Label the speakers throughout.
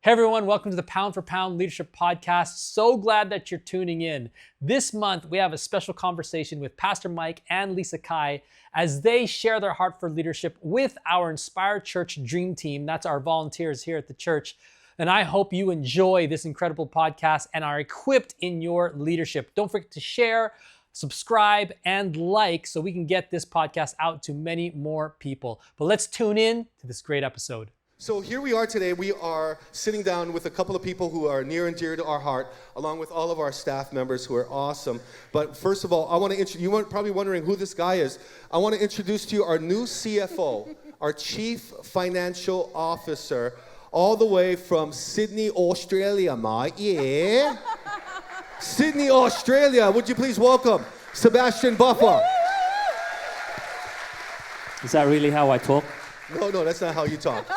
Speaker 1: Hey everyone, welcome to the Pound for Pound Leadership Podcast. So glad that you're tuning in. This month, we have a special conversation with Pastor Mike and Lisa Kai as they share their heart for leadership with our Inspired Church Dream Team. That's our volunteers here at the church. And I hope you enjoy this incredible podcast and are equipped in your leadership. Don't forget to share, subscribe, and like so we can get this podcast out to many more people. But let's tune in to this great episode.
Speaker 2: So here we are today. We are sitting down with a couple of people who are near and dear to our heart, along with all of our staff members who are awesome. But first of all, I want to introduce, you are probably wondering who this guy is. I want to introduce to you our new CFO, our Chief Financial Officer, all the way from Sydney, Australia, mate. Yeah. Sydney, Australia. Would you please welcome Sebastian Buffa.
Speaker 3: Is that really how I talk?
Speaker 2: No, that's not how you talk.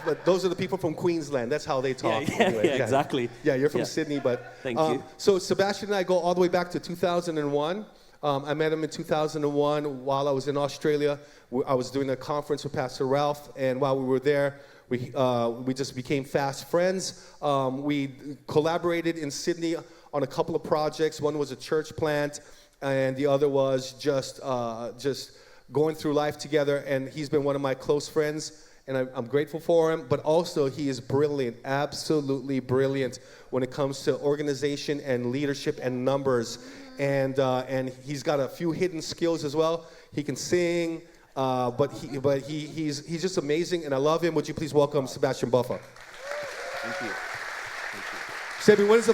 Speaker 2: But those are the people from Queensland. That's how they talk.
Speaker 3: Yeah, anyway. yeah, exactly.
Speaker 2: Yeah, you're from Sydney, but...
Speaker 3: Thank you.
Speaker 2: So Sebastian and I go all the way back to 2001. I met him in 2001 while I was in Australia. I was doing a conference with Pastor Ralph, and while we were there, we just became fast friends. We collaborated in Sydney on a couple of projects. One was a church plant, and the other was just going through life together, and he's been one of my close friends, and I'm grateful for him, but also he is brilliant, absolutely brilliant when it comes to organization and leadership and numbers, and he's got a few hidden skills as well. He can sing, but he's just amazing, and I love him. Would you please welcome Sebastian Buffa? Thank you. Sebi, when's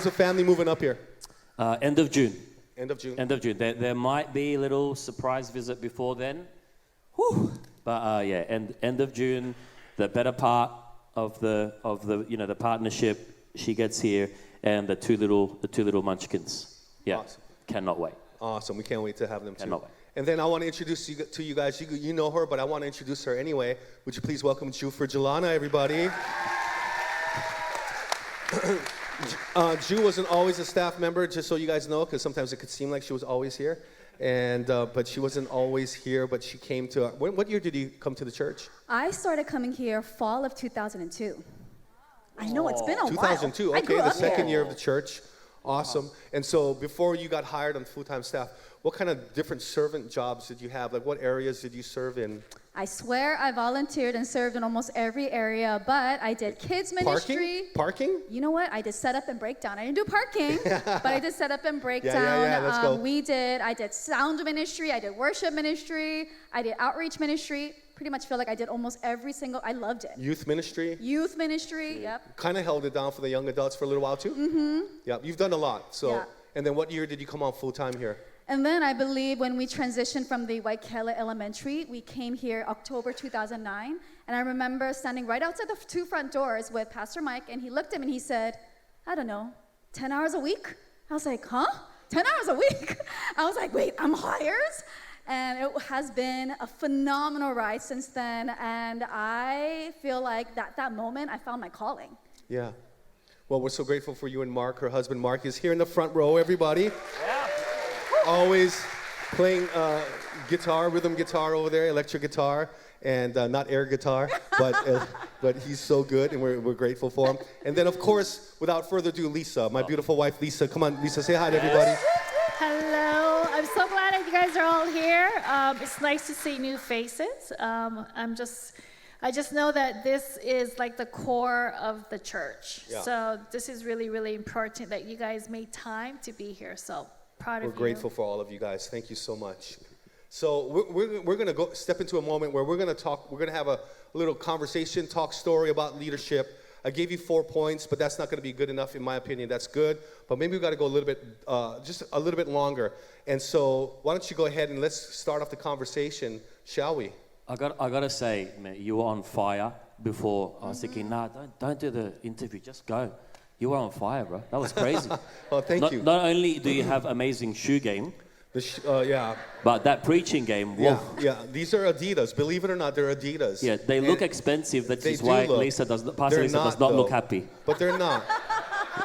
Speaker 2: the family moving up here?
Speaker 3: End of June.
Speaker 2: End of June.
Speaker 3: End of June. There might be a little surprise visit before then. Whew. But end of June, the better part of the the partnership, she gets here, and the two little munchkins. Yeah.
Speaker 2: Awesome.
Speaker 3: Cannot wait.
Speaker 2: Awesome. We can't wait to have them too.
Speaker 3: Cannot wait.
Speaker 2: And then I want to introduce you to you guys. You know her, but I want to introduce her anyway. Would you please welcome Ju Frigilana, everybody? Ju wasn't always a staff member, just so you guys know, because sometimes it could seem like she was always here. And but she wasn't always here, but she came to... What year did you come to the church?
Speaker 4: I started coming here fall of 2002. I know, it's been a
Speaker 2: 2002,
Speaker 4: while.
Speaker 2: okay, the second year of the church. Awesome. And so before you got hired on full-time staff, what kind of different servant jobs did you have? Like what areas did you serve in?
Speaker 4: I swear I volunteered and served in almost every area, but I did kids ministry.
Speaker 2: Parking?
Speaker 4: You know what? I did setup and breakdown. I didn't do parking, but I did setup and breakdown.
Speaker 2: Yeah, let's go.
Speaker 4: I did sound ministry, I did worship ministry, I did outreach ministry. Pretty much feel like I did almost every single, I loved it.
Speaker 2: Youth ministry?
Speaker 4: Youth ministry, yep.
Speaker 2: Kind of held it down for the young adults for a little while too?
Speaker 4: Mm-hmm.
Speaker 2: Yeah, you've done a lot. So,
Speaker 4: yeah.
Speaker 2: And then what year did you come on full-time here?
Speaker 4: And then I believe when we transitioned from the Waikele Elementary, we came here October 2009. And I remember standing right outside the two front doors with Pastor Mike, and he looked at me and he said, I don't know, 10 hours a week? I was like, huh? 10 hours a week? I was like, wait, I'm hired? And it has been a phenomenal ride since then. And I feel like that moment, I found my calling.
Speaker 2: Yeah. Well, we're so grateful for you and Mark. Her husband, Mark, is here in the front row, everybody.
Speaker 3: Yeah.
Speaker 2: Always playing guitar, rhythm guitar over there, electric guitar, and not air guitar, but he's so good, and we're grateful for him. And then, of course, without further ado, Lisa, my beautiful wife, Lisa. Come on, Lisa, say hi to everybody.
Speaker 5: Hello. I'm so glad that you guys are all here. It's nice to see new faces. I just know that this is like the core of the church.
Speaker 2: Yeah.
Speaker 5: So this is really, really important that you guys made time to be here. So proud of you.
Speaker 2: We're grateful for all of you guys. Thank you so much. So we're going to step into a moment where we're going to talk. We're going to have a little conversation, talk story about leadership. I gave you 4 points, but that's not going to be good enough in my opinion. That's good, but maybe we've got to go a little bit, just a little bit longer. And so why don't you go ahead and let's start off the conversation, shall we?
Speaker 3: I got to say, man, you were on fire before. I was thinking, nah, don't do the interview. Just go. You were on fire, bro. That was crazy.
Speaker 2: Oh, thank you.
Speaker 3: Not only do you have amazing shoe game,
Speaker 2: yeah.
Speaker 3: but that preaching game, woof.
Speaker 2: Yeah. These are Adidas. Believe it or not, they're Adidas.
Speaker 3: Yeah, they look expensive. That is why Pastor Lisa does not look happy.
Speaker 2: But they're not.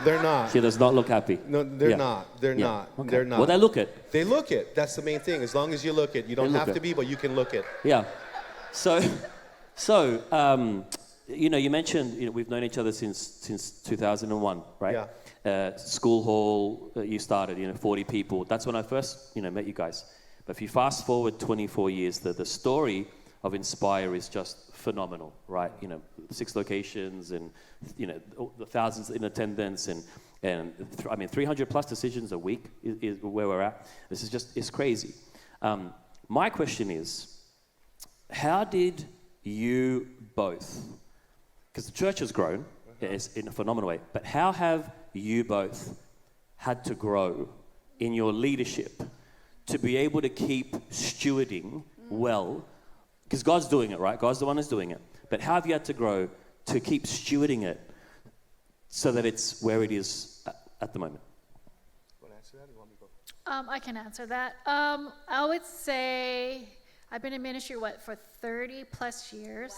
Speaker 2: They're not.
Speaker 3: She does not look happy.
Speaker 2: No, they're not. They're not.
Speaker 3: Okay.
Speaker 2: They're not.
Speaker 3: Well, they look it.
Speaker 2: They look it. That's the main thing. As long as you look it. You don't have to be, but you can look it.
Speaker 3: Yeah. So, you mentioned we've known each other since 2001, right?
Speaker 2: Yeah.
Speaker 3: School hall, you started, 40 people. That's when I first, met you guys. But if you fast forward 24 years, the story of Inspire is just phenomenal, right? 6 locations and, the thousands in attendance and 300 plus decisions a week is where we're at. This is it's crazy. My question is, how did you both, because the church has grown in a phenomenal way, but how have you both had to grow in your leadership to be able to keep stewarding well? Because God's doing it, right? God's the one who's doing it. But how have you had to grow to keep stewarding it so that it's where it is at the moment?
Speaker 2: Want to answer that or you want me to go?
Speaker 5: I can answer that. I would say I've been in ministry, for 30 plus years.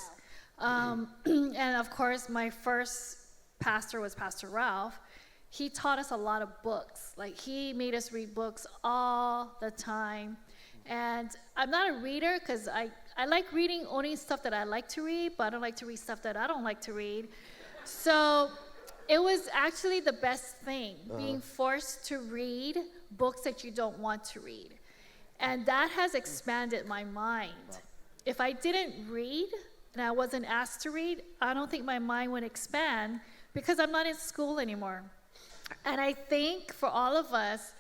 Speaker 5: Wow. And of course, my first pastor was Pastor Ralph. He taught us a lot of books. Like, he made us read books all the time. And I'm not a reader because I like reading only stuff that I like to read, but I don't like to read stuff that I don't like to read. So it was actually the best thing, being forced to read books that you don't want to read. And that has expanded my mind. If I didn't read and I wasn't asked to read, I don't think my mind would expand because I'm not in school anymore. And I think for all of us,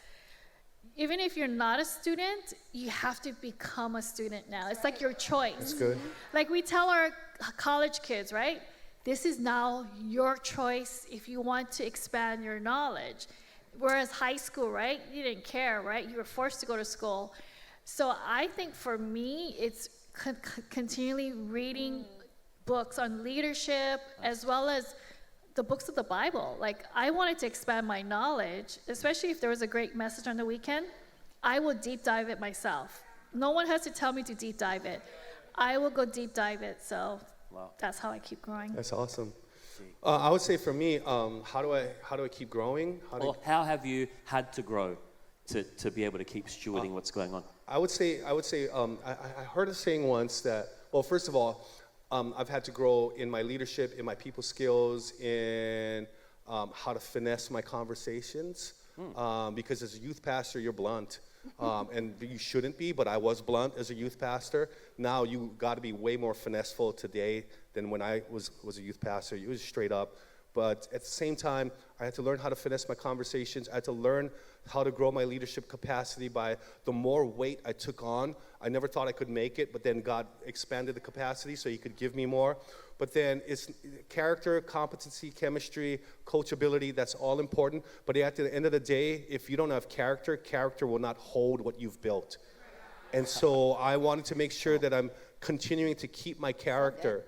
Speaker 5: even if you're not a student, you have to become a student now. It's like your choice.
Speaker 2: That's good.
Speaker 5: Like we tell our college kids, right? This is now your choice if you want to expand your knowledge. Whereas high school, right? You didn't care, right? You were forced to go to school. So I think for me, it's continually reading books on leadership as well as the books of the Bible. Like, I wanted to expand my knowledge, especially if there was a great message on the weekend. I will deep dive it myself. No one has to tell me to deep dive it. I will go deep dive it. So that's how I keep growing.
Speaker 2: That's awesome. I would say for me, how do I keep growing?
Speaker 3: How have you had to grow to be able to keep stewarding what's going on?
Speaker 2: I would say I heard a saying once that, well, first of all, I've had to grow in my leadership, in my people skills, in how to finesse my conversations. Because as a youth pastor, you're blunt. And you shouldn't be, but I was blunt as a youth pastor. Now you got to be way more finesseful today than when I was a youth pastor. You was straight up. But at the same time, I had to learn how to finesse my conversations. I had to learn how to grow my leadership capacity by the more weight I took on. I never thought I could make it, but then God expanded the capacity so he could give me more. But then it's character, competency, chemistry, coachability, that's all important. But at the end of the day, if you don't have character, character will not hold what you've built. And so I wanted to make sure that I'm continuing to keep my character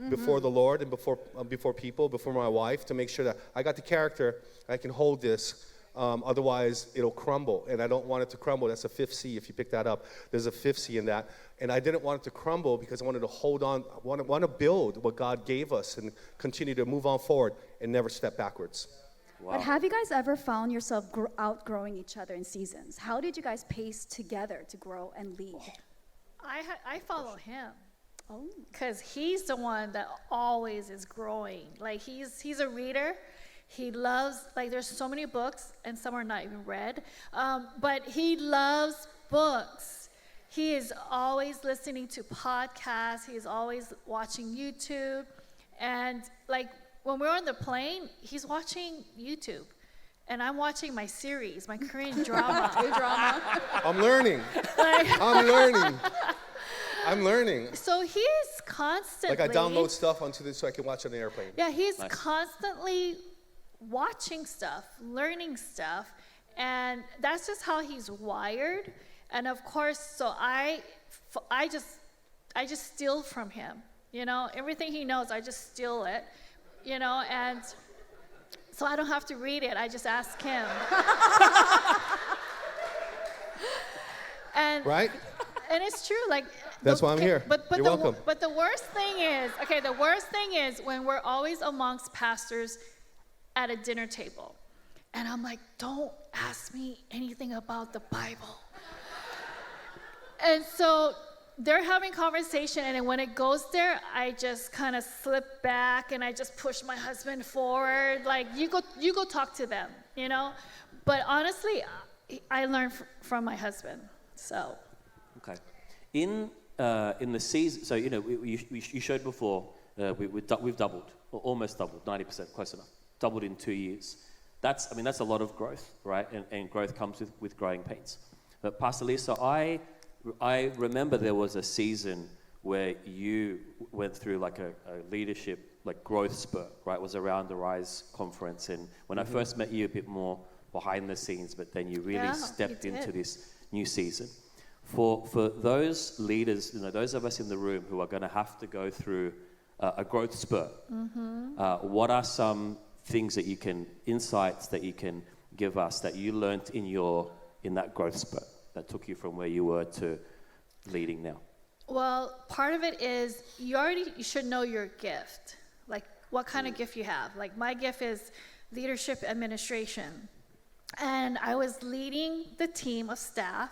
Speaker 2: before the Lord and before people, before my wife, to make sure that I got the character, I can hold this. Otherwise, it'll crumble, and I don't want it to crumble. That's a 5th C, if you pick that up. There's a 5th C in that. And I didn't want it to crumble because I wanted to hold on. I want to build what God gave us and continue to move on forward and never step backwards.
Speaker 4: Wow. But have you guys ever found yourself outgrowing each other in seasons? How did you guys pace together to grow and lead?
Speaker 5: I follow him. Oh, because he's the one that always is growing. Like, he's a reader. He loves, like, there's so many books, and some are not even read, but he loves books. He is always listening to podcasts. He is always watching YouTube. And, like, when we're on the plane, he's watching YouTube. And I'm watching my series, my Korean drama.
Speaker 2: I'm learning. I'm learning.
Speaker 5: So he's constantly...
Speaker 2: Like, I download stuff onto this so I can watch on the airplane.
Speaker 5: Yeah, he's constantly watching stuff, learning stuff, and that's just how he's wired. And of course, so I just steal from him. You know, everything he knows, I just steal it. You know, and so I don't have to read it. I just ask him. And
Speaker 2: right?
Speaker 5: And it's true. Like,
Speaker 2: that's why I'm here. You're welcome.
Speaker 5: But the worst thing is when we're always amongst pastors at a dinner table. And I'm like, don't ask me anything about the Bible. And so they're having conversation, and then when it goes there, I just kind of slip back and I just push my husband forward. Like, you go talk to them, you know? But honestly, I learned from my husband, so.
Speaker 3: Okay. In the season, so, you know, you showed before, we've doubled, or almost doubled, 90%, close enough, doubled in 2 years. That's a lot of growth, right? And growth comes with growing pains. But Pastor Lisa, I remember there was a season where you went through like a leadership, like growth spurt, right? It was around the Rise conference. And when I first met you, a bit more behind the scenes, but then you really stepped into this new season. For those leaders, you know, those of us in the room who are going to have to go through a growth spurt, what are some things insights that you can give us that you learned in that growth spurt that took you from where you were to leading now?
Speaker 5: Well, part of it is you should know your gift, like what kind of gift you have. Like, my gift is leadership administration. And I was leading the team of staff.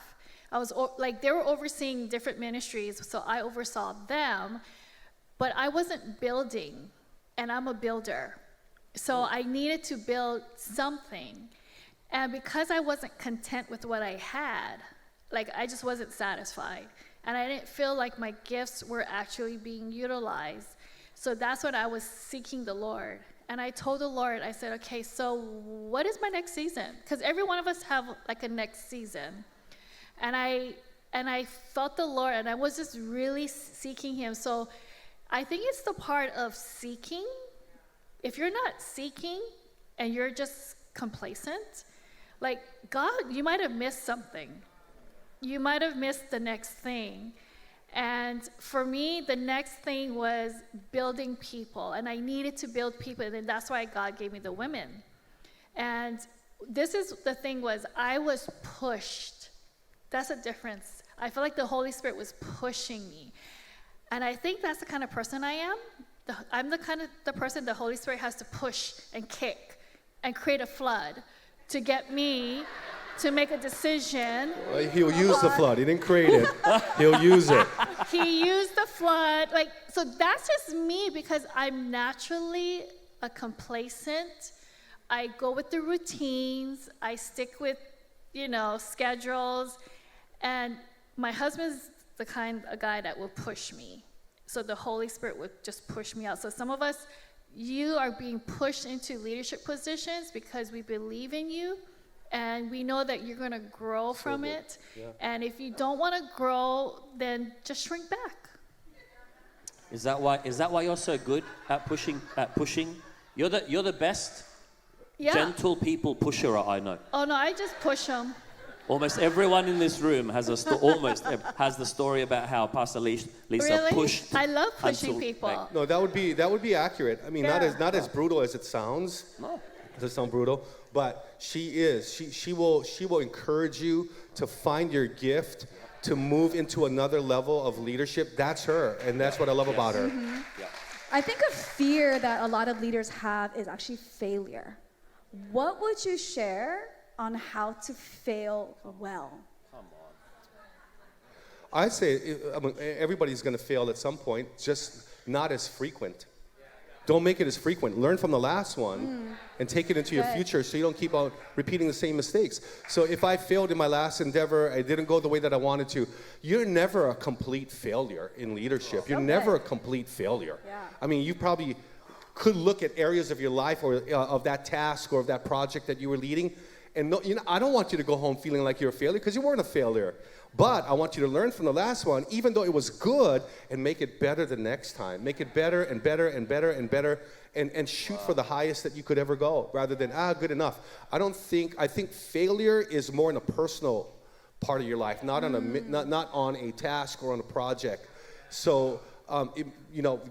Speaker 5: They were overseeing different ministries, so I oversaw them, but I wasn't building, and I'm a builder. So I needed to build something. And because I wasn't content with what I had, like, I just wasn't satisfied. And I didn't feel like my gifts were actually being utilized. So that's when I was seeking the Lord. And I told the Lord, I said, okay, so what is my next season? Because every one of us have like a next season. And I felt the Lord, and I was just really seeking him. So I think it's the part of seeking. If you're not seeking and you're just complacent, like, God, you might have missed something. You might have missed the next thing. And for me, the next thing was building people, and I needed to build people, and that's why God gave me the women. And this is the thing was, I was pushed. That's a difference. I feel like the Holy Spirit was pushing me. And I think that's the kind of person I am. I'm the kind of the person the Holy Spirit has to push and kick and create a flood to get me to make a decision.
Speaker 2: Well, he'll use the flood. He didn't create it. He'll use it.
Speaker 5: He used the flood. Like, so that's just me, because I'm naturally a complacent. I go with the routines. I stick with, schedules. And my husband's the kind of guy that will push me. So the Holy Spirit would just push me out. So some of us, you are being pushed into leadership positions because we believe in you. And we know that you're going to grow from it. Yeah. And if you don't want to grow, then just shrink back.
Speaker 3: Is that why you're so good at pushing? You're the best gentle people pusher I know.
Speaker 5: Oh no, I just push them.
Speaker 3: Almost everyone in this room has the story about how Pastor Lisa
Speaker 5: really?
Speaker 3: pushed.
Speaker 5: I love pushing people.
Speaker 2: No, that would be accurate. I mean, not as brutal as it sounds.
Speaker 3: No.
Speaker 2: It doesn't sound brutal, but she will encourage you to find your gift, to move into another level of leadership. That's her, and that's what I love about her.
Speaker 4: Mm-hmm. Yeah. I think a fear that a lot of leaders have is actually failure. What would you share on how to fail well?
Speaker 3: Come on.
Speaker 2: I'd say everybody's going to fail at some point, just not as frequent. Don't make it as frequent. Learn from the last one and take it into your future so you don't keep on repeating the same mistakes. So if I failed in my last endeavor, I didn't go the way that I wanted to, you're never a complete failure in leadership. You're never a complete failure. Yeah. I mean, you probably could look at areas of your life or of that task or of that project that you were leading, and I don't want you to go home feeling like you're a failure, because you weren't a failure. But I want you to learn from the last one, even though it was good, and make it better the next time. Make it better and better and better and better, and shoot for the highest that you could ever go, rather than, good enough. I think failure is more in a personal part of your life, not on a task or on a project. So,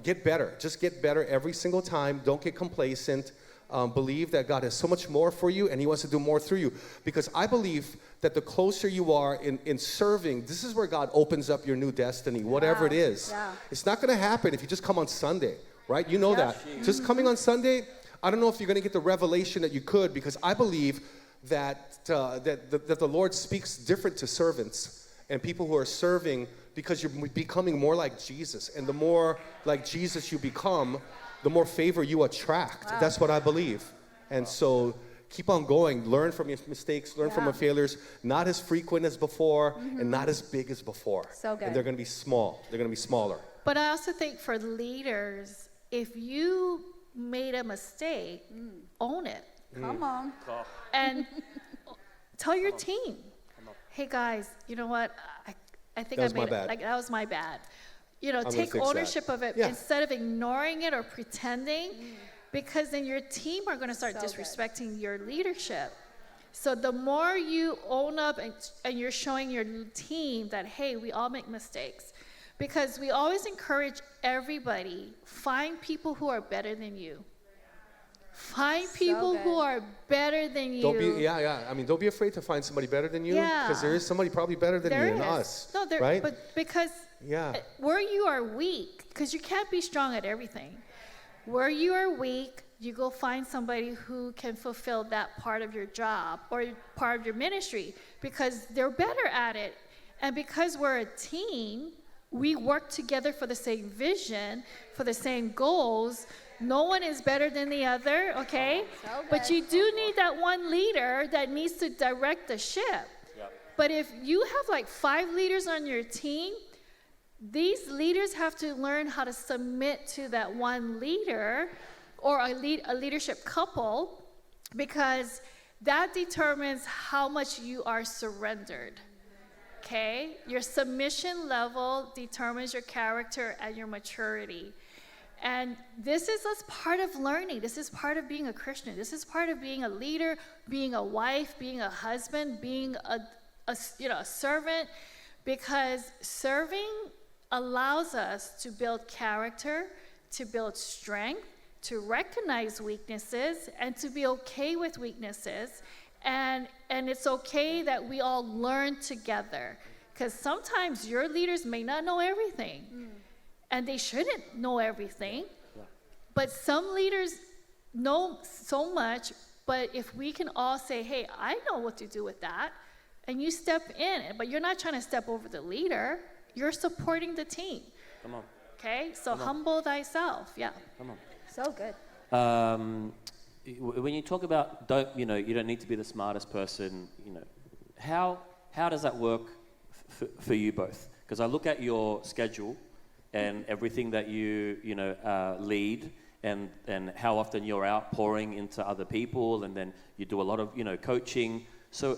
Speaker 2: get better. Just get better every single time. Don't get complacent. Believe that God has so much more for you, and he wants to do more through you. Because I believe that the closer you are in serving, this is where God opens up your new destiny, whatever it is. Yeah. It's not going to happen if you just come on Sunday, right? You know that. Just coming on Sunday, I don't know if you're going to get the revelation that you could, because I believe that the Lord speaks different to servants and people who are serving. because you're becoming more like Jesus. And the more like Jesus you become, the more favor you attract.
Speaker 4: Wow.
Speaker 2: That's what I believe. And so keep on going. Learn from your mistakes. Learn from your failures. Not as frequent as before and not as big as before.
Speaker 4: So good.
Speaker 2: And they're going to be small. They're going to be smaller.
Speaker 5: But I also think for leaders, if you made a mistake, own it.
Speaker 4: Come on.
Speaker 5: And tell your team, hey guys, you know what? I think
Speaker 2: That was
Speaker 5: I made
Speaker 2: my
Speaker 5: it.
Speaker 2: bad.
Speaker 5: Like, that was my bad. You know,
Speaker 2: gonna
Speaker 5: take
Speaker 2: fix that.
Speaker 5: ownership of it
Speaker 2: Yeah.
Speaker 5: instead of ignoring it or pretending, because then your team are going to start
Speaker 4: So good.
Speaker 5: disrespecting your leadership. So the more you own up and you're showing your team that, hey, we all make mistakes. Because we always encourage everybody, find people who are better than you. Find people
Speaker 4: good.
Speaker 5: who are better than you.
Speaker 2: Don't be, I mean, don't be afraid to find somebody better than you.
Speaker 5: Yeah.
Speaker 2: Because there is somebody probably better than
Speaker 5: There
Speaker 2: you and
Speaker 5: is.
Speaker 2: us.
Speaker 5: No, there,
Speaker 2: right?
Speaker 5: but because
Speaker 2: Yeah.
Speaker 5: where you are weak, because you can't be strong at everything. Where you are weak, you go find somebody who can fulfill that part of your job or part of your ministry because they're better at it. And because we're a team, we work together for the same vision, for the same goals. No one is better than the other, okay?
Speaker 4: So
Speaker 5: But
Speaker 4: good.
Speaker 5: you do need that one leader that needs to direct the ship. But if you have like 5 leaders on your team, these leaders have to learn how to submit to that one leader or a leadership couple, because that determines how much you are surrendered. Okay? Your submission level determines your character and your maturity. And this is part of learning. This is part of being a Christian. This is part of being a leader, being a wife, being a husband, being a servant, because serving allows us to build character, to build strength, to recognize weaknesses, and to be okay with weaknesses. And it's okay that we all learn together, because sometimes your leaders may not know everything, and they shouldn't know everything. But some leaders know so much, but if we can all say, hey, I know what to do with that, and you step in, but you're not trying to step over the leader, you're supporting the team.
Speaker 3: Come on.
Speaker 5: Okay, so humble thyself, yeah.
Speaker 3: Come on.
Speaker 4: So good.
Speaker 3: When you talk about you don't need to be the smartest person, how does that work for you both? Because I look at your schedule and everything that you lead, and how often you're out pouring into other people, and then you do a lot of coaching. So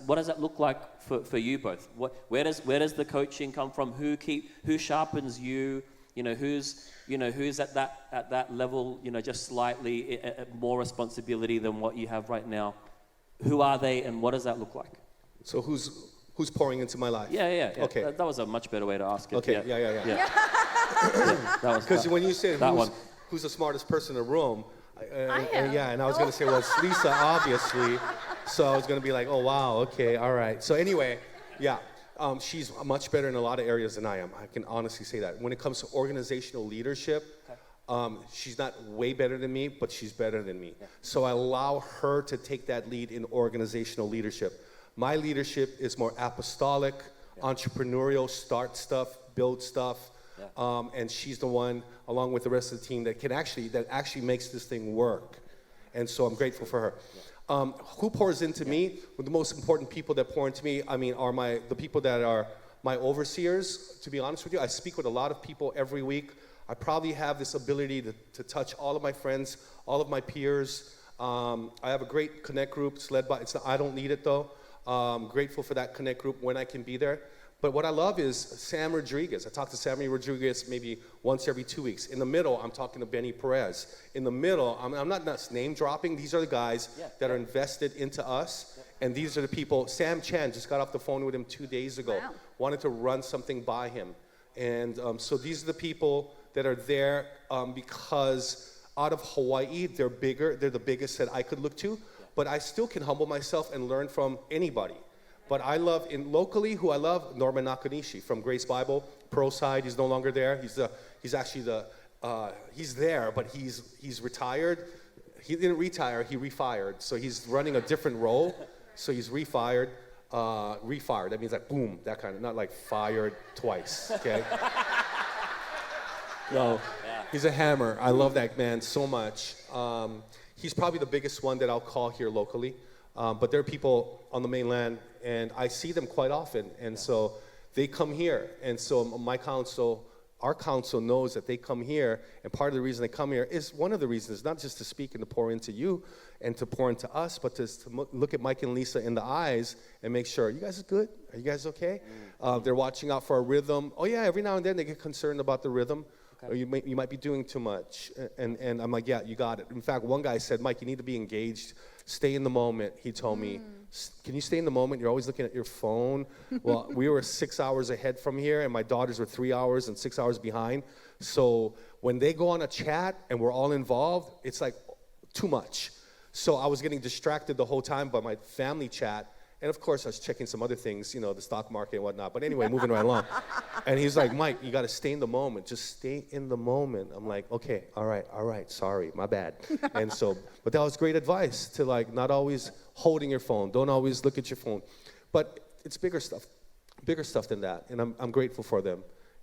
Speaker 3: what does that look like for you both? Where does the coaching come from? Who sharpens you? Who's at that level? Just slightly more responsibility than what you have right now. Who are they, and what does that look like?
Speaker 2: So who's pouring into my life?
Speaker 3: Yeah.
Speaker 2: Okay.
Speaker 3: That was a much better way to ask it.
Speaker 2: Okay.
Speaker 3: Yeah.
Speaker 2: Because when you said
Speaker 3: that one.
Speaker 2: who's the smartest person in the room,
Speaker 5: I am.
Speaker 2: yeah, and I was going to say, well, it's Lisa, obviously. So I was going to be like, oh, wow, okay, all right. So anyway, yeah, she's much better in a lot of areas than I am. I can honestly say that. When it comes to organizational leadership, she's not way better than me, but she's better than me. Yeah. So I allow her to take that lead in organizational leadership. My leadership is more apostolic, entrepreneurial, start stuff, build stuff. Yeah. And she's the one, along with the rest of the team, that actually makes this thing work. And so I'm grateful for her. Yeah. Who pours into me? Well, the most important people that pour into me, are the people that are my overseers. To be honest with you, I speak with a lot of people every week. I probably have this ability to touch all of my friends, all of my peers. I have a great connect group. It's led by. I don't need it though. I'm grateful for that connect group when I can be there. But what I love is Sam Rodriguez. I talk to Sammy Rodriguez maybe once every 2 weeks. In the middle, I'm talking to Benny Perez. In the middle, I'm not name dropping. These are the guys that are invested into us. Yeah. And these are the people. Sam Chan, just got off the phone with him 2 days ago.
Speaker 4: Wow.
Speaker 2: Wanted to run something by him. And so these are the people that are there because out of Hawaii, they're bigger. They're the biggest that I could look to. But I still can humble myself and learn from anybody. But I love, locally, who I love, Norman Nakanishi from Grace Bible, Pro Side. He's no longer there. He's there, but he's retired. He didn't retire, he refired. So he's running a different role. So he's refired. refired. That means like boom, that kind of, not like fired twice, okay? No, he's a hammer. I love that man so much. He's probably the biggest one that I'll call here locally. But there are people on the mainland, and I see them quite often. And so they come here. And so our council knows that they come here. And part of the reason they come here is one of the reasons, not just to speak and to pour into you and to pour into us, but to look at Mike and Lisa in the eyes and make sure, you guys are good? Are you guys okay? They're watching out for a rhythm. Oh, yeah, every now and then they get concerned about the rhythm. Okay. Or you might be doing too much. And I'm like, yeah, you got it. In fact, one guy said, Mike, you need to be engaged. Stay in the moment. He told me, can you stay in the moment? You're always looking at your phone. Well, we were 6 hours ahead from here, and my daughters were 3 hours and 6 hours behind. So when they go on a chat and we're all involved, it's like too much. So I was getting distracted the whole time by my family chat. And of course, I was checking some other things, the stock market and whatnot. But anyway, moving right along. And he's like, Mike, you got to stay in the moment. Just stay in the moment. I'm like, okay, all right, sorry, my bad. And so, but that was great advice to like not always holding your phone. Don't always look at your phone. But it's bigger stuff than that. And I'm grateful for them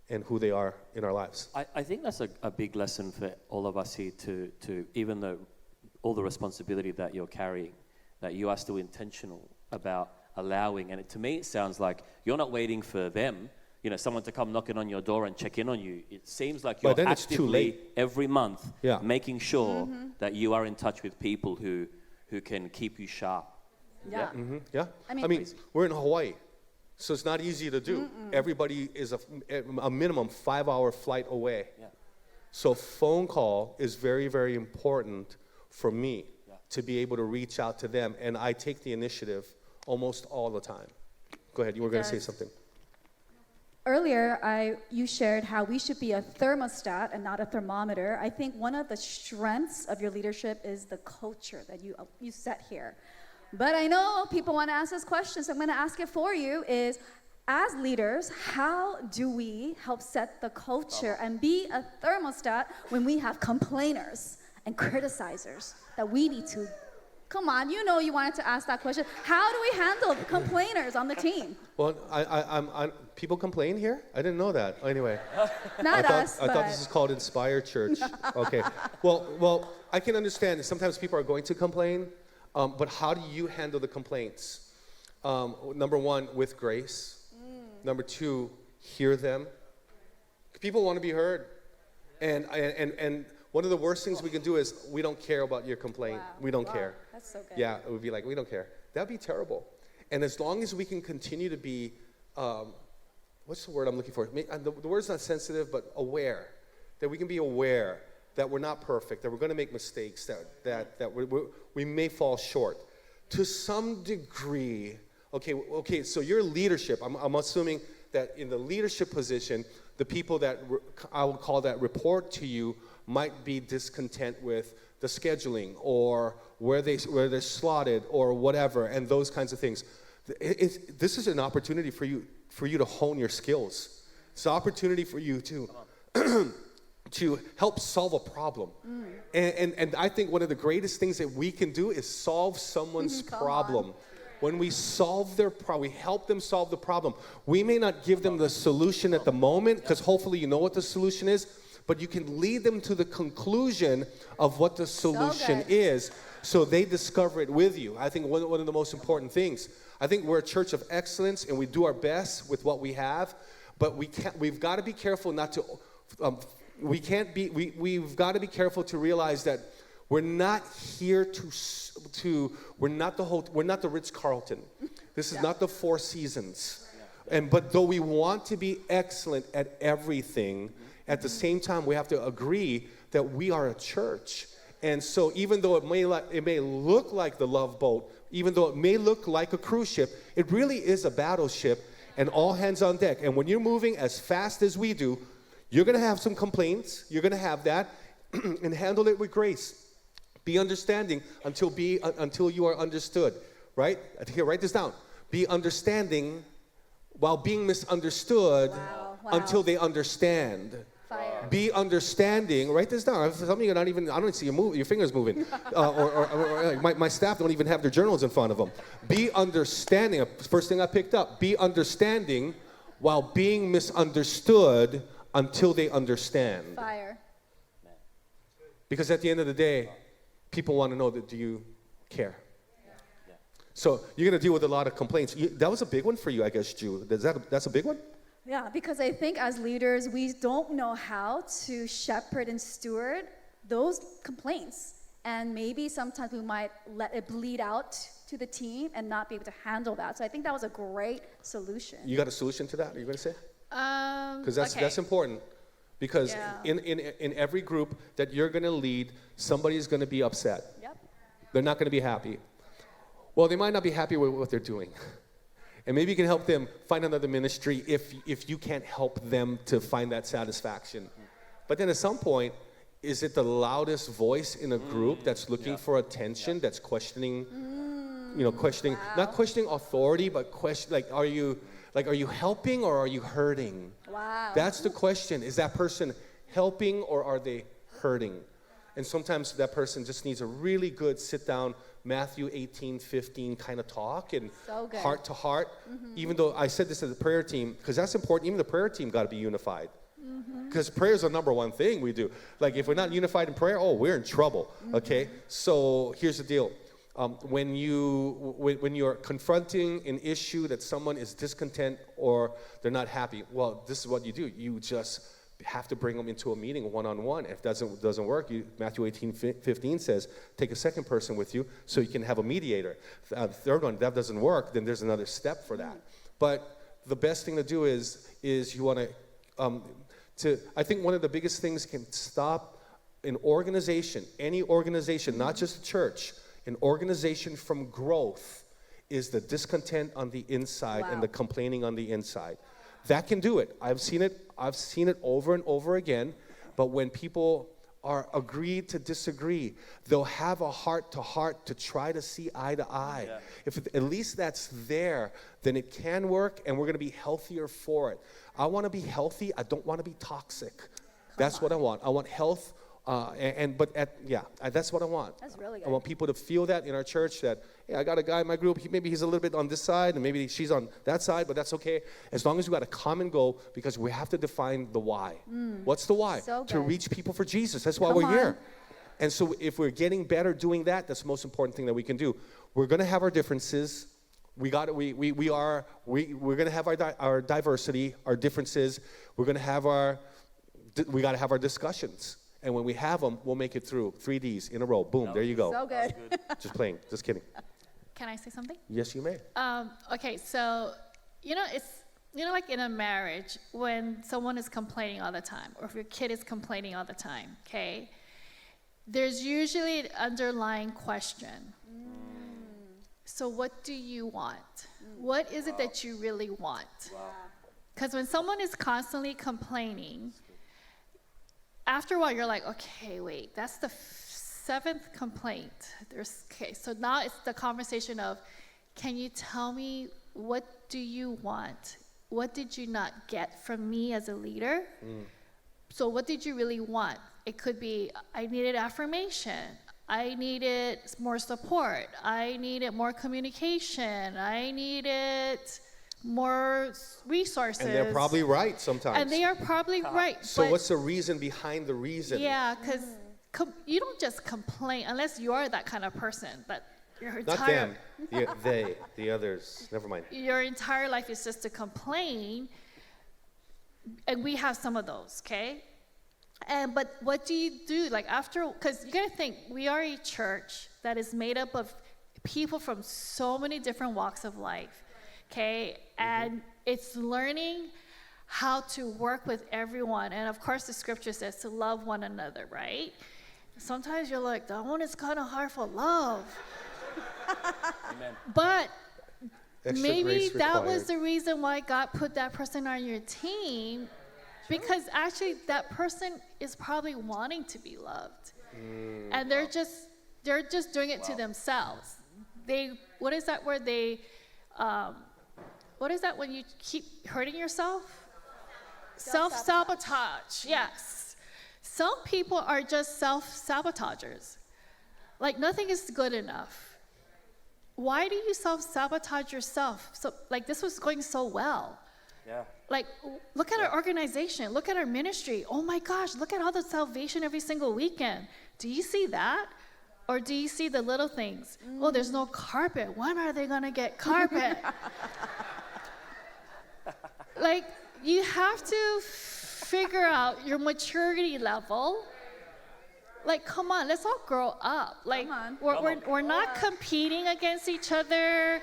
Speaker 2: and who they are in our lives.
Speaker 3: I think that's a big lesson for all of us here to even though all the responsibility that you're carrying, that you are still intentional about allowing. And to me, it sounds like you're not waiting for them, someone to come knocking on your door and check in on you. It seems like you're actively every month making sure that you are in touch with people who can keep you sharp.
Speaker 4: Yeah.
Speaker 2: Mm-hmm. Yeah. I mean, we're in Hawaii, so it's not easy to do. Everybody is a minimum 5-hour flight away. Yeah. So phone call is very, very important for me to be able to reach out to them. And I take the initiative almost all the time. Go ahead, you were going to say something.
Speaker 4: Earlier, you shared how we should be a thermostat and not a thermometer. I think one of the strengths of your leadership is the culture that you set here. But I know people want to ask us questions, so I'm going to ask it for you is, as leaders, how do we help set the culture and be a thermostat when we have complainers and criticizers that we need to? Come on, you wanted to ask that question. How do we handle complainers on the team?
Speaker 2: Well, people complain here? I didn't know that. Anyway.
Speaker 4: Not us,
Speaker 2: I thought this is called Inspire Church. Okay. Well, I can understand that sometimes people are going to complain, but how do you handle the complaints? Number one, with grace. Number two, hear them. People want to be heard. And one of the worst things we can do is we don't care about your complaint. Wow. We don't care.
Speaker 4: That's so good.
Speaker 2: Yeah, it would be like, we don't care. That'd be terrible. And as long as we can continue to be, what's the word I'm looking for? The word's not sensitive, but aware. That we can be aware that we're not perfect, that we're going to make mistakes, that we may fall short. To some degree, okay, so your leadership, I'm assuming that in the leadership position, the people that I would call that report to you might be discontent with the scheduling or where they're slotted or whatever, and those kinds of things. This is an opportunity for you to hone your skills. It's an opportunity for you to to help solve a problem. And I think one of the greatest things that we can do is solve someone's problem. When we solve their problem, we help them solve the problem. We may not give them the solution at the moment, because hopefully you know what the solution is, but you can lead them to the conclusion of what the solution is, so they discover it with you. I think one of the most important things. I think we're a church of excellence, and we do our best with what we have, but we've got to be careful not to. We've got to be careful to realize that we're not here we're not the Ritz-Carlton. This is not the Four Seasons. But though we want to be excellent at everything, at the same time we have to agree that we are a church. And so even though it may look like the Love Boat, even though it may look like a cruise ship, it really is a battleship, and all hands on deck. And when you're moving as fast as we do, you're going to have some complaints. You're going to have that, and handle it with grace. Be understanding until you are understood, right? Here, write this down. Be understanding while being misunderstood until they understand.
Speaker 4: Fire.
Speaker 2: Be understanding. Write this down. Some of you are not even, I don't see your fingers moving. Or my staff don't even have their journals in front of them. Be understanding. First thing I picked up. Be understanding while being misunderstood until they understand.
Speaker 4: Fire.
Speaker 2: Because at the end of the day, people want to know that do you care? So you're going to deal with a lot of complaints. That was a big one for you, I guess, Ju. That's a big one?
Speaker 4: Yeah, because I think as leaders, we don't know how to shepherd and steward those complaints. And maybe sometimes we might let it bleed out to the team and not be able to handle that. So I think that was a great solution.
Speaker 2: You got a solution to that, are you going to say? Because
Speaker 5: Okay.
Speaker 2: that's important. Because
Speaker 5: Yeah.
Speaker 2: in every group that you're going to lead, somebody is going to be upset.
Speaker 4: Yep.
Speaker 2: They're not going to be happy. Well, they might not be happy with what they're doing. And maybe you can help them find another ministry if you can't help them to find that satisfaction. But then at some point, is it the loudest voice in a group that's looking for attention, that's questioning, questioning, not questioning authority, but are you helping or are you hurting?
Speaker 4: Wow.
Speaker 2: That's the question. Is that person helping or are they hurting? And sometimes that person just needs a really good sit down, Matthew 18:15 kind of talk and
Speaker 4: So good.
Speaker 2: heart to heart. Even though I said this to the prayer team, because that's important, even the prayer team got to be unified. Because prayer is the number one thing we do. Like if we're not unified in prayer, we're in trouble, okay? So here's the deal. When you're confronting an issue that someone is discontent or they're not happy, well, this is what you do. You just have to bring them into a meeting one-on-one. If that doesn't work, Matthew 18:15 says, take a second person with you so you can have a mediator. Third one, that doesn't work, then there's another step for that. But the best thing to do is you want to, I think one of the biggest things can stop an organization, any organization, not just a church, an organization from growth is the discontent on the inside and the complaining on the inside. That can do it. I've seen it over and over again. But when people are agreed to disagree, they'll have a heart to heart to try to see eye to eye. Yeah. If at least that's there, then it can work and we're going to be healthier for it. I want to be healthy. I don't want to be toxic. That's what I want. I want health. That's what I want.
Speaker 4: That's really good.
Speaker 2: I want people to feel that in our church that, hey, I got a guy in my group, maybe he's a little bit on this side, and maybe she's on that side, but that's okay. As long as we got a common goal, because we have to define the why. What's the why?
Speaker 4: So
Speaker 2: to
Speaker 4: good.
Speaker 2: reach people for Jesus. That's why
Speaker 4: Come
Speaker 2: we're here.
Speaker 4: on.
Speaker 2: And so if we're getting better doing that, that's the most important thing that we can do. We're going to have our differences. We're going to have our diversity, our differences. We got to have our discussions. And when we have them, we'll make it through. 3 Ds in a row. Boom, there you go.
Speaker 4: So good.
Speaker 2: Just playing, just kidding.
Speaker 5: Can I say something?
Speaker 2: Yes, you may.
Speaker 5: Okay, so, it's, like in a marriage, when someone is complaining all the time, or if your kid is complaining all the time, okay, there's usually an underlying question. So what do you want? What is it that you really want? Because when someone is constantly complaining, after a while, you're like, okay, wait, that's the 7th complaint. So now it's the conversation of, can you tell me what do you want? What did you not get from me as a leader? So what did you really want? It could be, I needed affirmation. I needed more support. I needed more communication. I needed more resources.
Speaker 2: And they're probably right sometimes.
Speaker 5: And they are probably right.
Speaker 2: So what's the reason behind the reason?
Speaker 5: Yeah, because you don't just complain unless you're that kind of person. But your
Speaker 2: Not them. The others. Never mind.
Speaker 5: Your entire life is just to complain. And we have some of those, okay? But what do you do? Like after, because you got to think, we are a church that is made up of people from so many different walks of life. Okay, and it's learning how to work with everyone. And of course, the scripture says to love one another, right? Sometimes you're like, that one is kind of hard for love.
Speaker 3: Amen.
Speaker 5: But
Speaker 2: Extra
Speaker 5: maybe
Speaker 2: grace
Speaker 5: that
Speaker 2: required.
Speaker 5: was the reason why God put that person on your team, because actually that person is probably wanting to be loved. And they're just doing it to themselves. What is that word? What is that when you keep hurting yourself? Self-sabotage, yes. Some people are just self-sabotagers. Like, nothing is good enough. Why do you self-sabotage yourself? So, like, this was going so well.
Speaker 3: Yeah.
Speaker 5: Like, look at our organization. Look at our ministry. Oh my gosh, look at all the salvation every single weekend. Do you see that? Or do you see the little things? Oh, there's no carpet. When are they going to get carpet? Like, you have to figure out your maturity level. Like, come on, let's all grow up. Like, we're not competing against each other.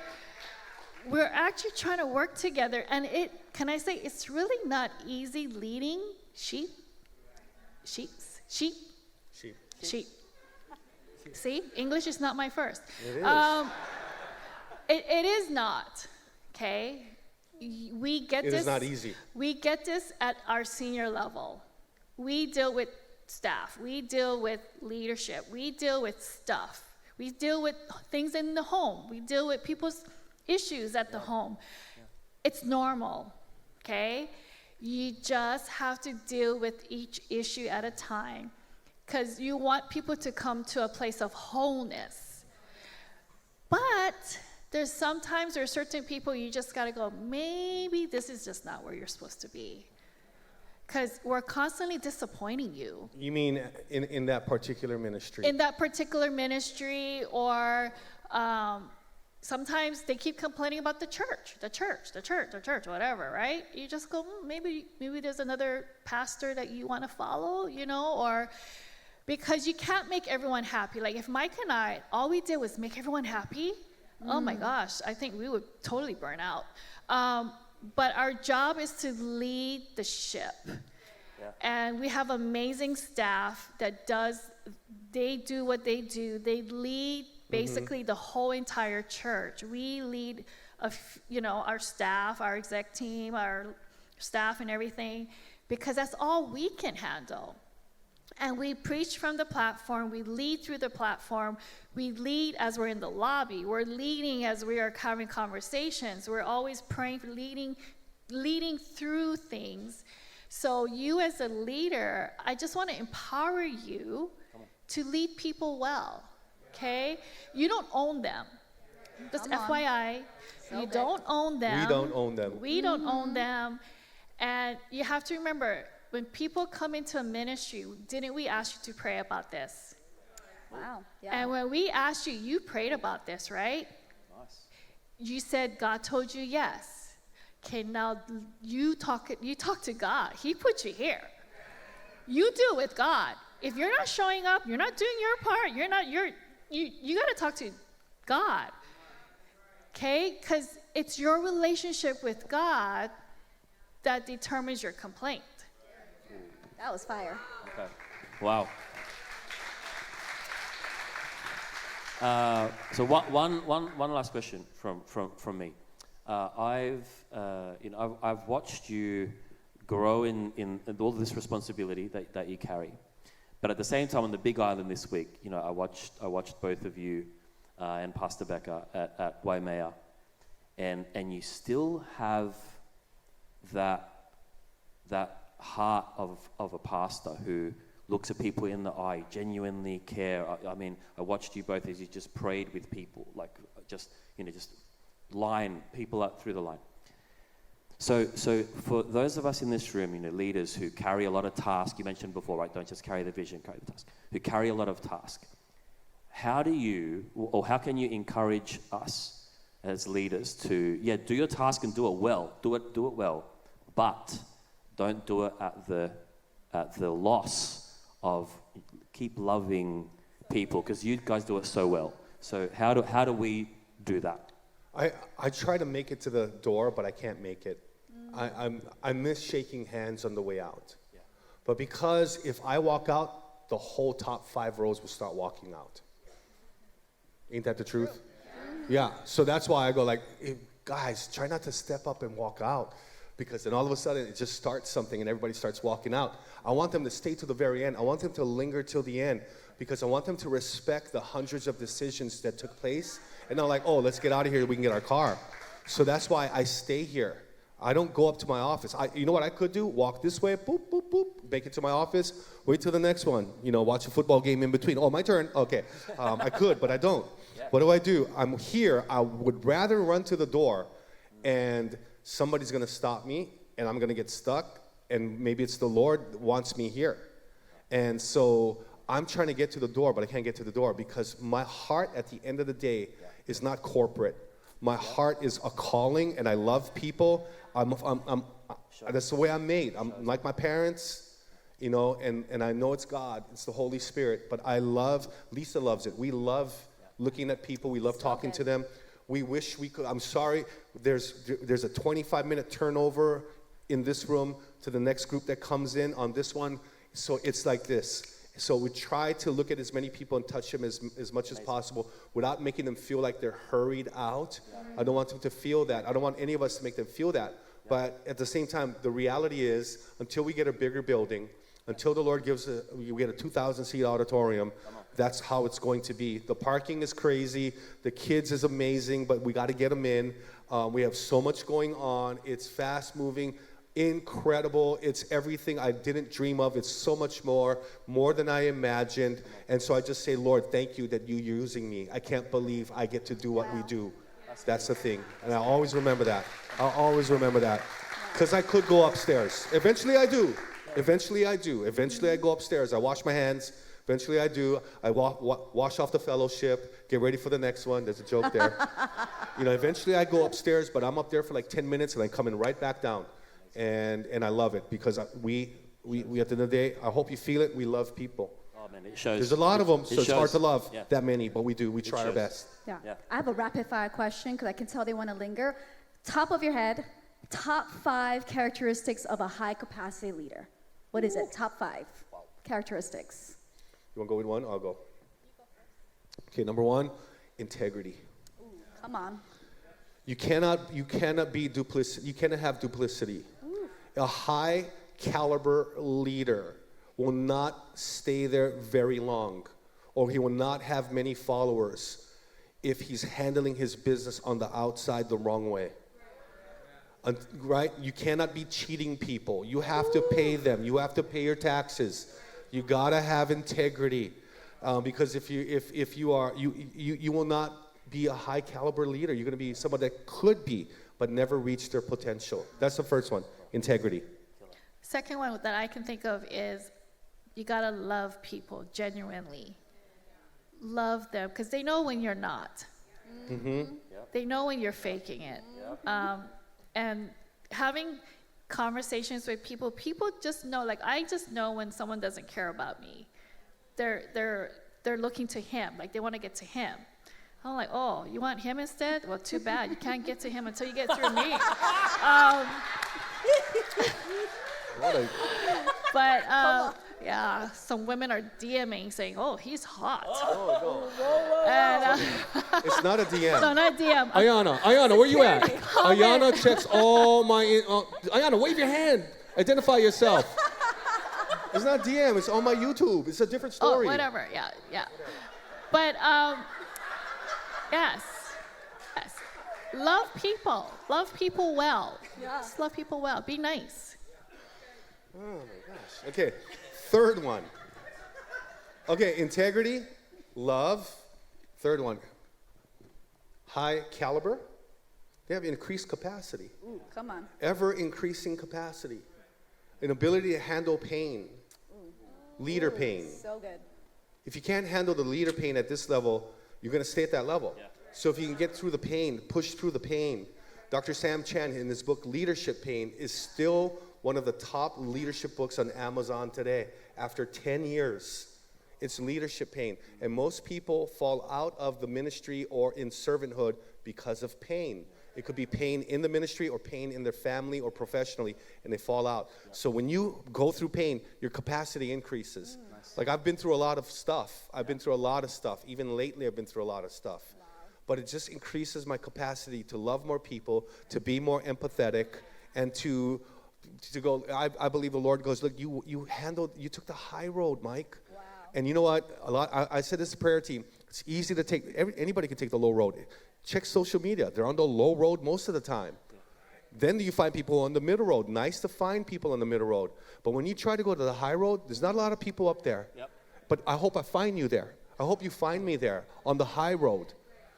Speaker 5: We're actually trying to work together. And can I say, it's really not easy leading sheep. See, English is not my first.
Speaker 2: It is.
Speaker 5: It is not, okay? We get
Speaker 2: It
Speaker 5: this.
Speaker 2: is not easy.
Speaker 5: We get this at our senior level. We deal with staff. We deal with leadership. We deal with stuff. We deal with things in the home. We deal with people's issues at the home. Yeah. It's normal, okay? You just have to deal with each issue at a time because you want people to come to a place of wholeness. But there's certain people you just got to go, maybe this is just not where you're supposed to be. Because we're constantly disappointing you.
Speaker 2: You mean in that particular ministry?
Speaker 5: In that particular ministry, or sometimes they keep complaining about the church, whatever, right? You just go, maybe there's another pastor that you want to follow, or because you can't make everyone happy. Like if Mike and I, all we did was make everyone happy, oh my gosh, I think we would totally burn out. But our job is to lead the ship. Yeah. And we have amazing staff that they do what they do. They lead basically the whole entire church. We lead, our staff, our exec team, our staff and everything, because that's all we can handle. And we preach from the platform. We lead through the platform. We lead as we're in the lobby. We're leading as we are having conversations. We're always praying for leading through things. So you as a leader, I just want to empower you to lead people well, okay? You don't own them. Just FYI, you don't own them.
Speaker 2: We don't own them.
Speaker 5: We don't own them. And you have to remember, when people come into a ministry, didn't we ask you to pray about this?
Speaker 4: Wow. Yeah.
Speaker 5: And when we asked you, you prayed about this, right?
Speaker 3: Nice.
Speaker 5: You said God told you yes. Okay, now you talk to God. He put you here. You deal with God. If you're not showing up, you're not doing your part. You got to talk to God. Okay? Because it's your relationship with God that determines your complaint.
Speaker 4: That was fire.
Speaker 3: Okay. Wow. So one last question from me. I've watched you grow in all this responsibility that you carry, but at the same time on the Big Island this week, I watched both of you and Pastor Becca at Waimea, and you still have that heart of a pastor who looks at people in the eye, genuinely care. I mean, I watched you both as you just prayed with people, like just line people up through the line. So for those of us in this room, leaders who carry a lot of tasks, you mentioned before, right? Don't just carry the vision, carry the task. Who carry a lot of tasks. How can you encourage us as leaders to, do your task and do it well, do it well, but don't do it at the loss of keep loving people, because you guys do it so well. So how do we do that?
Speaker 2: I try to make it to the door, but I can't make it. I miss shaking hands on the way out. Yeah. But because if I walk out, the whole top 5 rows will start walking out. Ain't that the truth? Yeah. So that's why I go like, hey, guys, try not to step up and walk out, because then all of a sudden it just starts something and everybody starts walking out. I want them to stay to the very end. I want them to linger till the end, because I want them to respect the hundreds of decisions that took place and not like, oh, let's get out of here, we can get our car. So that's why I stay here. I don't go up to my office. You know what I could do? Walk this way, boop, boop, boop, make it to my office, wait till the next one. Watch a football game in between. Oh, my turn. Okay. I could, but I don't. What do? I'm here. I would rather run to the door and somebody's going to stop me and I'm going to get stuck, and maybe it's the Lord that wants me here. And so I'm trying to get to the door, but I can't get to the door because my heart at the end of the day is not corporate. My heart is a calling, and I love people. That's the way I'm made. I'm like my parents, and I know it's God. It's the Holy Spirit. But Lisa loves it. We love looking at people. We love talking to them. We wish we could. I'm sorry. There's a 25-minute turnover in this room to the next group that comes in on this one. So it's like this. So we try to look at as many people and touch them as much as possible without making them feel like they're hurried out. I don't want them to feel that. I don't want any of us to make them feel that. But at the same time, the reality is, until we get a bigger building, until the Lord we get a 2,000-seat auditorium, that's how it's going to be. The parking is crazy. The kids is amazing, but we got to get them in. We have so much going on. It's fast-moving. Incredible. It's everything I didn't dream of. It's so much more than I imagined. And so I just say, Lord, thank you that you're using me. I can't believe I get to do what we do. That's the thing. And I'll always remember that. Because I could go upstairs. Eventually I do. Eventually I go upstairs. I wash my hands. Eventually I do. I wash off the fellowship, get ready for the next one. There's a joke there. Eventually I go upstairs, but I'm up there for like 10 minutes and I'm coming right back down. And I love it because we at the end of the day, I hope you feel it, we love people.
Speaker 3: Oh man, it shows.
Speaker 2: There's a lot of them, so it's hard to love that many, but we do. We try our best.
Speaker 4: Yeah. I have a rapid fire question because I can tell they want to linger. Top of your head, top 5 characteristics of a high capacity leader. What is it? Top 5 characteristics.
Speaker 2: You want to go with one? I'll go. Okay, number 1, integrity.
Speaker 4: Ooh, come on.
Speaker 2: You cannot be duplicity. You cannot have duplicity. A high caliber leader will not stay there very long, or he will not have many followers if he's handling his business on the outside the wrong way. Right? You cannot be cheating people. You have to pay them. You have to pay your taxes. You gotta have integrity, because if you are, you will not be a high caliber leader. You're going to be someone that could be, but never reach their potential. That's the first one, integrity.
Speaker 5: Second one that I can think of is you gotta love people genuinely. Love them, because they know when you're not.
Speaker 2: Mm-hmm.
Speaker 5: They know when you're faking it. And having conversations with people just know, like I just know when someone doesn't care about me. They're looking to him, like they want to get to him. I'm like, oh, you want him instead? Well, too bad. You can't get to him until you get through me. Yeah, some women are DMing saying, oh, he's hot.
Speaker 2: It's not a DM.
Speaker 5: No, not DM.
Speaker 2: Ayana, where you at? Ayana checks all my... Ayana, wave your hand. Identify yourself. It's not DM. It's on my YouTube. It's a different story.
Speaker 5: Oh, whatever. Yeah. But, yes. Love people. Love people well. Yeah. Just love people well. Be nice.
Speaker 2: Oh, my gosh. Okay. Third one. Okay, integrity, love. Third one. High caliber. They have increased capacity.
Speaker 4: Ooh, come on.
Speaker 2: Ever increasing capacity. An ability to handle pain. Leader pain.
Speaker 4: So good.
Speaker 2: If you can't handle the leader pain at this level, you're going to stay at that level. Yeah. So if you can get through the pain, push through the pain. Dr. Sam Chan, in his book, Leadership Pain, is still one of the top leadership books on Amazon today. After 10 years, it's Leadership Pain. And most people fall out of the ministry or in servanthood because of pain. It could be pain in the ministry or pain in their family or professionally, and they fall out. So when you go through pain, your capacity increases. Nice. Like I've been through a lot of stuff. Even lately, I've been through a lot of stuff. Wow. But it just increases my capacity to love more people, to be more empathetic, and to go. I believe the Lord goes, look, you took the high road, Mike. Wow. And you know what? I said this prayer team. It's easy to take. Anybody can take the low road. Check social media. They're on the low road most of the time. Then you find people on the middle road. Nice to find people on the middle road. But when you try to go to the high road, there's not a lot of people up there.
Speaker 3: Yep.
Speaker 2: But I hope I find you there. I hope you find me there on the high road.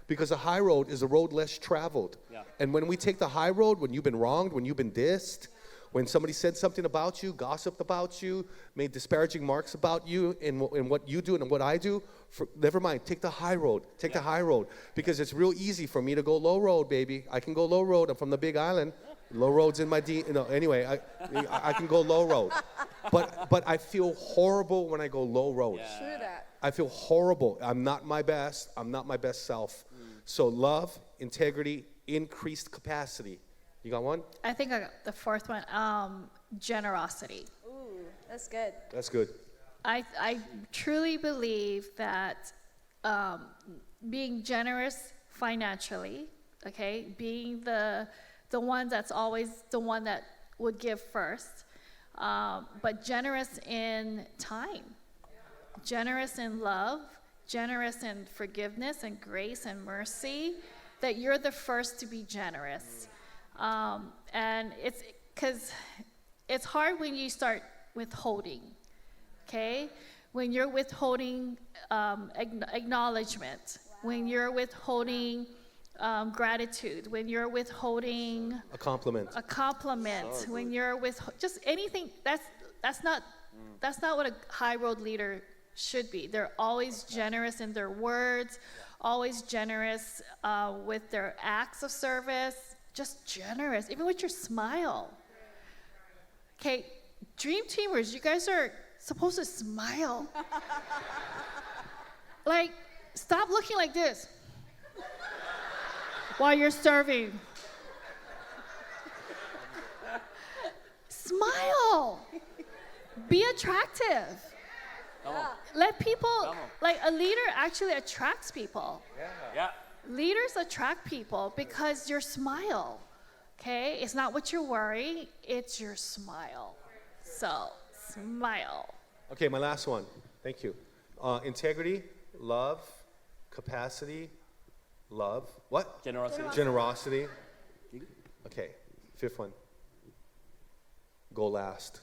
Speaker 2: Because the high road is a road less traveled.
Speaker 3: Yeah.
Speaker 2: And when we take the high road, when you've been wronged, when you've been dissed, when somebody said something about you, gossiped about you, made disparaging marks about you in what you do and what I do, never mind, take the high road. Take the high road. Because it's real easy for me to go low road, baby. I can go low road. I'm from the Big Island. Low road's in my anyway, I can go low road. But I feel horrible when I go low road.
Speaker 3: Yeah.
Speaker 4: True that.
Speaker 2: I feel horrible. I'm not my best. I'm not my best self. So love, integrity, increased capacity. You got one?
Speaker 5: I think I got the fourth one, generosity.
Speaker 4: Ooh, that's good.
Speaker 2: That's good.
Speaker 5: I truly believe that being generous financially, okay, being the one that's always the one that would give first, but generous in time, generous in love, generous in forgiveness and grace and mercy, that you're the first to be generous. And it's because it's hard when you start withholding, okay? When you're withholding acknowledgement, when you're withholding gratitude, when you're withholding
Speaker 2: A compliment.
Speaker 5: when you're with just anything, that's not what a high road leader should be. They're always generous in their words, always generous with their acts of service, just generous, even with your smile. Okay, dream teamers, you guys are supposed to smile. Like, stop looking like this while you're serving. Smile. Be attractive. Let people, like a leader actually attracts people.
Speaker 3: Yeah.
Speaker 5: Leaders attract people because your smile, okay? It's not what you're wearing, it's your smile. So, smile.
Speaker 2: Okay, my last one. Thank you. Integrity, love, capacity, love. What?
Speaker 3: Generosity.
Speaker 2: Generosity. Okay, fifth one. Go last.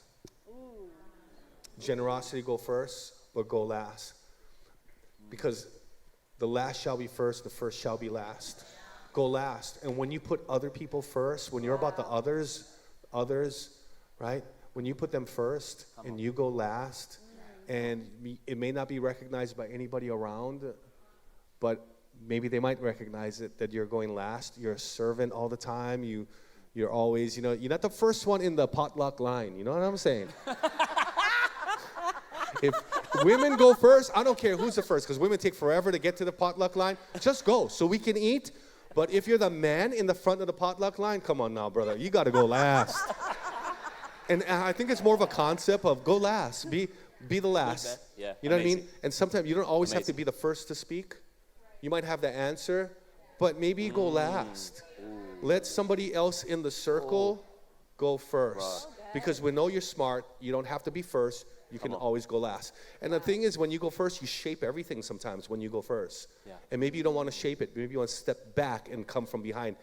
Speaker 2: Generosity, go first, but go last. Because the last shall be first, the first shall be last. Go last. And when you put other people first, when you're about the others, right? When you put them first and you go last, and it may not be recognized by anybody around, but maybe they might recognize it that you're going last. You're a servant all the time. You're always, you're not the first one in the potluck line. You know what I'm saying? If women go first, I don't care who's the first, because women take forever to get to the potluck line. Just go so we can eat. But if you're the man in the front of the potluck line, come on now, brother. You got to go last. And I think it's more of a concept of go last. Be the last.
Speaker 3: Yeah.
Speaker 2: You know
Speaker 3: Amazing.
Speaker 2: what I mean? And sometimes you don't always have to be the first to speak. You might have the answer, but maybe go last. Let somebody else in the circle go first. Because we know you're smart. You don't have to be first. You can always go last. And the thing is, when you go first, you shape everything sometimes when you go first.
Speaker 3: Yeah.
Speaker 2: And maybe you don't want to shape it. Maybe you want to step back and come from behind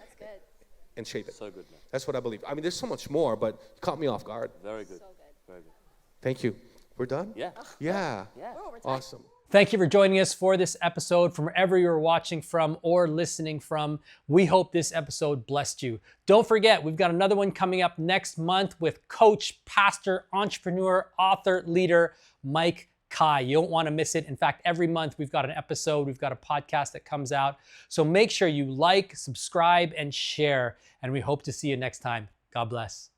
Speaker 2: and shape it.
Speaker 3: So good, man.
Speaker 2: That's what I believe. I mean, there's so much more, but you caught me off guard.
Speaker 3: Very good. Very good.
Speaker 2: Thank you. We're done?
Speaker 3: Yeah.
Speaker 2: Yeah.
Speaker 3: Yeah.
Speaker 2: Awesome.
Speaker 1: Thank you for joining us for this episode from wherever you're watching from or listening from. We hope this episode blessed you. Don't forget, we've got another one coming up next month with coach, pastor, entrepreneur, author, leader, Mike Kai. You don't want to miss it. In fact, every month we've got an episode, we've got a podcast that comes out. So make sure you like, subscribe, and share. And we hope to see you next time. God bless.